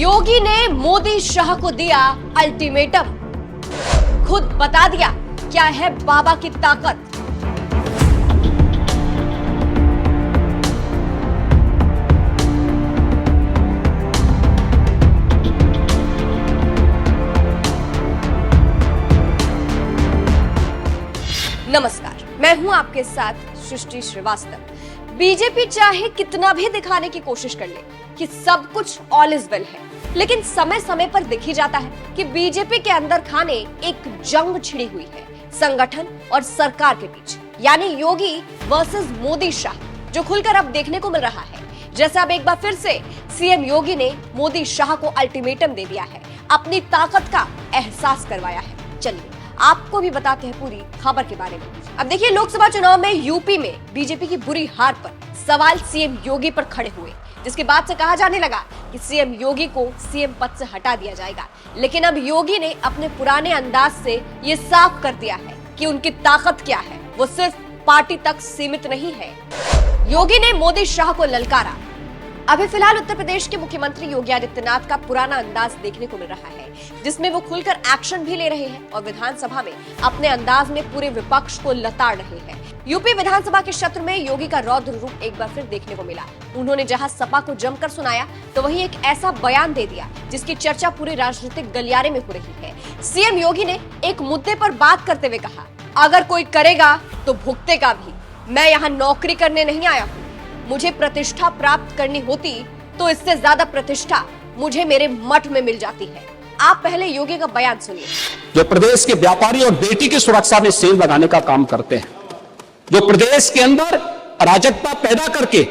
योगी ने मोदी शाह को दिया अल्टीमेटम, खुद बता दिया क्या है बाबा की ताकत। नमस्कार, मैं हूं आपके साथ सृष्टि श्रीवास्तव। बीजेपी चाहे कितना भी दिखाने की कोशिश कर ले कि सब कुछ ऑल इज वेल है, लेकिन समय समय पर दिख ही जाता है कि बीजेपी के अंदर खाने एक जंग छिड़ी हुई है संगठन और सरकार के बीच, यानी योगी वर्सेस मोदी शाह, जो खुलकर अब देखने को मिल रहा है। जैसे अब एक बार फिर से सीएम योगी ने मोदी शाह को अल्टीमेटम दे दिया है, अपनी ताकत का एहसास करवाया है। चलिए आपको भी बताते हैं पूरी खबर के बारे में। अब देखिए, लोकसभा चुनाव में यूपी में बीजेपी की बुरी हार पर सवाल सीएम योगी पर खड़े हुए, जिसके बाद से कहा जाने लगा कि सीएम योगी को सीएम पद से हटा दिया जाएगा। लेकिन अब योगी ने अपने पुराने अंदाज से ये साफ कर दिया है कि उनकी ताकत क्या है, वो सिर्फ पार्टी तक सीमित नहीं है। योगी ने मोदी शाह को ललकारा। अभी फिलहाल उत्तर प्रदेश के मुख्यमंत्री योगी आदित्यनाथ का पुराना अंदाज देखने को मिल रहा है, जिसमें वो खुलकर एक्शन भी ले रहे हैं और विधानसभा में अपने अंदाज में पूरे विपक्ष को लताड़ रहे हैं। यूपी विधानसभा के क्षेत्र में योगी का रौद्र रूप एक बार फिर देखने को मिला। उन्होंने जहां सपा को जमकर सुनाया, तो वहीं एक ऐसा बयान दे दिया जिसकी चर्चा पूरे राजनीतिक गलियारे में हो रही है। सीएम योगी ने एक मुद्दे पर बात करते हुए कहा, अगर कोई करेगा तो भुगतेगा भी। मैं यहाँ नौकरी करने नहीं आया हूँ, मुझे प्रतिष्ठा प्राप्त करनी होती तो इससे ज्यादा प्रतिष्ठा मुझे मेरे मठ में मिल जाती है। आप पहले योगी का बयान सुनिए। जो प्रदेश के व्यापारी और बेटी की सुरक्षा में सेल लगाने का काम करते हैं, जो प्रदेश के अंदर अराजकता पैदा करके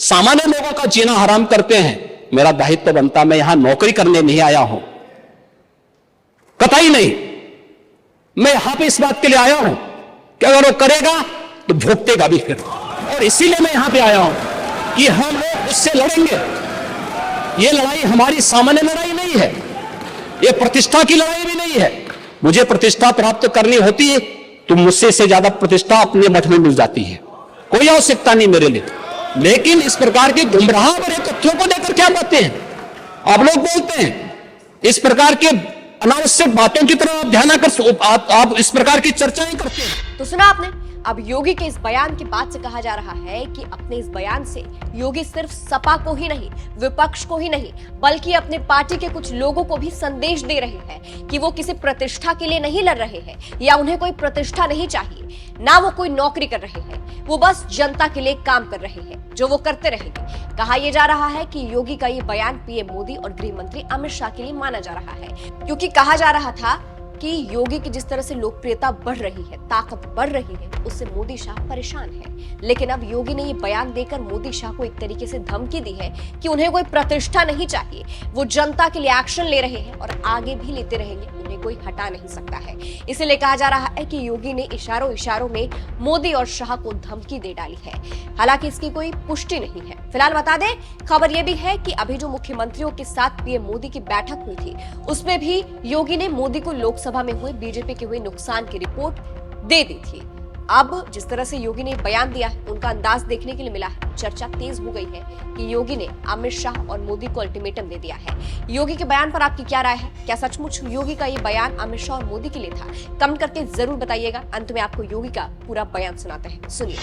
सामान्य लोगों का जीना हराम करते हैं, मेरा दायित्व बनता, मैं यहां नौकरी करने नहीं आया हूं, कतई नहीं। मैं यहां पे इस बात के लिए आया हूं कि अगर वो करेगा तो भुगतेगा भी फिर, और इसीलिए मैं यहां पे आया हूं कि हम लोग उससे लड़ेंगे। ये लड़ाई हमारी सामान्य लड़ाई नहीं है, ये प्रतिष्ठा की लड़ाई भी नहीं है। मुझे प्रतिष्ठा प्राप्त करनी होती है तो मुझसे से ज्यादा प्रतिष्ठा अपने मठ में मिल जाती है, कोई आवश्यकता नहीं मेरे लिए। लेकिन इस प्रकार के गुमराह भरे तथ्यों को देकर क्या बातें हैं आप लोग बोलते हैं, इस प्रकार के अनावश्यक बातों की तरफ आप ध्यान आकर आप इस प्रकार की चर्चाएं करते हैं। तो सुना आपने। अब योगी के इस बयान के बाद से कहा जा रहा है कि अपने इस बयान से योगी सिर्फ सपा को ही नहीं, विपक्ष को ही नहीं, बल्कि अपने पार्टी के कुछ लोगों को भी संदेश दे रहे हैं कि वो किसी प्रतिष्ठा के लिए नहीं लड़ रहे हैं, या उन्हें कोई प्रतिष्ठा नहीं चाहिए, ना वो कोई नौकरी कर रहे हैं, वो बस जनता के लिए काम कर रहे हैं, जो वो करते रहेंगे। कहा यह जा रहा है कि योगी का ये बयान पीएम मोदी और गृह मंत्री अमित शाह के लिए माना जा रहा है, क्योंकि कहा जा रहा था कि योगी की जिस तरह से लोकप्रियता बढ़ रही है, ताकत बढ़ रही है, उससे मोदी शाह परेशान है। लेकिन अब योगी ने ये बयान देकर मोदी शाह को एक तरीके से धमकी दी है कि उन्हें कोई प्रतिष्ठा नहीं चाहिए, वो जनता के लिए एक्शन ले रहे हैं और आगे भी लेते रहेंगे, उन्हें कोई हटा नहीं सकता है। इसलिए कहा जा रहा है कि योगी ने इशारों इशारों में मोदी और शाह को धमकी दे डाली है। हालांकि इसकी कोई पुष्टि नहीं है। फिलहाल बता दें, खबर यह भी है कि अभी जो मुख्यमंत्रियों के साथ पीएम मोदी की बैठक हुई थी, उसमें भी योगी ने मोदी को लोकसभा में हुए बीजेपी के हुए नुकसान की रिपोर्ट दे दी थी। अब जिस तरह से योगी ने बयान दिया है, उनका अंदाज देखने के लिए मिला है। चर्चा तेज हो गई है कि योगी ने अमित शाह और मोदी को अल्टीमेटम दे दिया है। योगी के बयान पर आपकी क्या राय है? क्या सचमुच योगी का ये बयान अमित शाह और मोदी के लिए था? कमेंट करके जरूर बताइएगा। अंत में आपको योगी का पूरा बयान सुनाते हैं, सुनिए।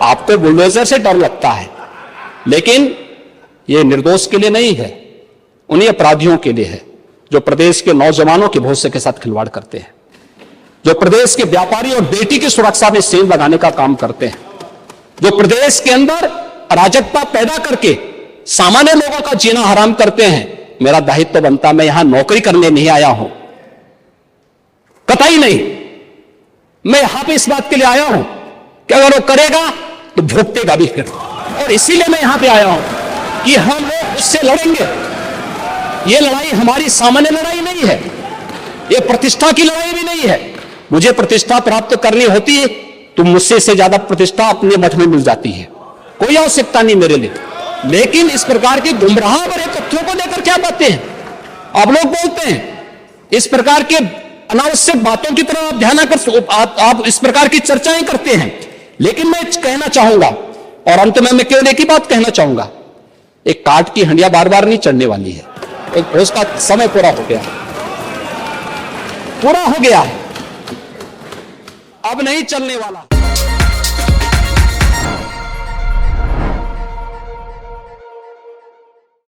आपको बुलडोजर से डर लगता है, लेकिन ये निर्दोष के लिए नहीं है, उन्हीं अपराधियों के लिए है जो प्रदेश के नौजवानों के भविष्य के साथ खिलवाड़ करते हैं, जो प्रदेश के व्यापारी और बेटी की सुरक्षा में सेल लगाने का काम करते हैं, जो प्रदेश के अंदर अराजकता पैदा करके सामान्य लोगों का जीना हराम करते हैं। मेरा दायित्व बनता, मैं यहां नौकरी करने नहीं आया हूं, कतई नहीं। मैं यहां पे इस बात के लिए आया हूं कि अगर वो करेगा तो भुगतेगा भी फिर, और इसीलिए मैं यहां पे आया हूं कि हम लोग उससे लड़ेंगे। ये लड़ाई हमारी सामान्य लड़ाई नहीं है, ये प्रतिष्ठा की लड़ाई भी नहीं है। मुझे प्रतिष्ठा प्राप्त करनी होती है तो मुझसे से ज्यादा प्रतिष्ठा अपने मठ में मिल जाती है, कोई आवश्यकता नहीं मेरे लिए। लेकिन इस प्रकार के गुमराह भरे तथ्यों को देकर क्या बातें हैं आप लोग बोलते हैं, इस प्रकार के अनावश्यक बातों की तरफ आप ध्यान आकर आप इस प्रकार की चर्चाएं करते हैं। लेकिन मैं कहना चाहूंगा, और अंत में मैं केवल एक ही बात कहना चाहूंगा, एक काठ की हंडिया बार बार नहीं चढ़ने वाली है। उसका समय पूरा हो गया, पूरा हो गया, अब नहीं चलने वाला।